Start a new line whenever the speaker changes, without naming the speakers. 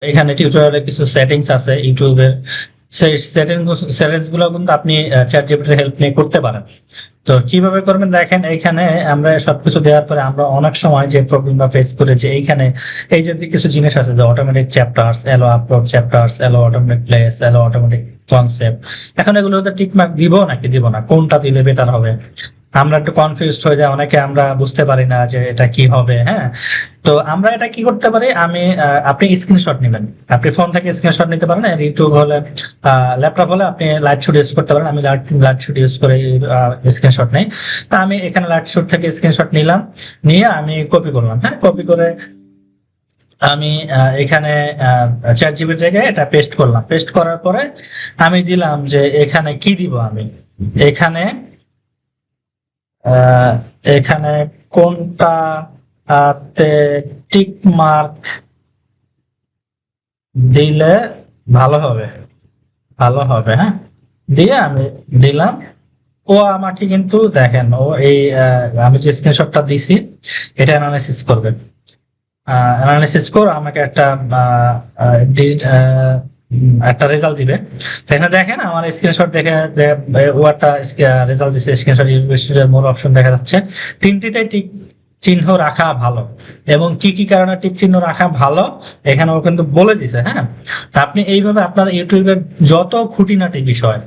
এখানে টিউটোরিয়ালে কিছু সেটিংস আছে ইউটিউবের, সেই সেটিংস গুলো কিন্তু আপনি চ্যাট জিপিটির হেল্প নিয়ে করতে পারেন। তো কিভাবে করবেন দেখেন, এইখানে আমরা সবকিছু দেওয়ার পরে আমরা অনেক সময় যে প্রবলেমটা ফেস করে, যে এইখানে এই যে কিছু জিনিস আছে যে অটোমেটিক চ্যাপ্টার্স, এলো আপলোড চ্যাপ্টার্স, এলো অটোমেটিক প্লেস, এলো অটোমেটিক কনসেপ্ট, এখন এগুলোতে টিকমার্ক দিব নাকি দিব না, কোনটা দিলে বেটার হবে? আমরা একটু কনফিউজড হয়ে যায় অনেকে, আমরা বুঝতে পারি না যে এটা কি হবে। হ্যাঁ, তো আমরা এটা কি করতে পারি, আপনি স্ক্রিনশট নেবেন, আপনি ফোন থেকে স্ক্রিনশট নিতে পারেন, আর ইউটিউব হলে ল্যাপটপ হলে আপনি লাইট শুট ইউজ করতে পারেন। আমি লাইট শুট ইউজ করে স্ক্রিনশট নেই। তা আমি এখানে লাইট শুট থেকে স্ক্রিনশট নিলাম, নিয়ে আমি কপি করলাম। হ্যাঁ, কপি করে আমি এখানে চ্যাট জিপিটি থেকে এটা পেস্ট করলাম। পেস্ট করার পরে আমি দিলাম যে এখানে কি দিব, আমি এখানে আহ, এখানে কোনটাতে টিক মার্ক দিলে ভালো হবে, ভালো হবে। হ্যাঁ, দিয়ে আমি দিলাম। ও আমাকে কিন্তু দেখেন, ও এই আমি যে স্ক্রিনশটটা দিছি এটা অ্যানালাইসিস করবে। অ্যানালাইসিস করে আমাকে একটা একটা রেজাল্ট দিবে। তো এখানে দেখেন আমার স্ক্রিনশট দেখে যে ও একটা রেজাল্ট দিচ্ছে, স্ক্রিনশট ইউজ মূল অপশন দেখা যাচ্ছে। তিনটিতে টিক চিহ্ন রাখা ভালো, এবং কি কি কারণে টিক চিহ্ন রাখা ভালো এখানে ও কিন্তু বলে দিছে। হ্যাঁ, তা আপনি এইভাবে আপনার ইউটিউবের যত খুঁটিনাটি বিষয়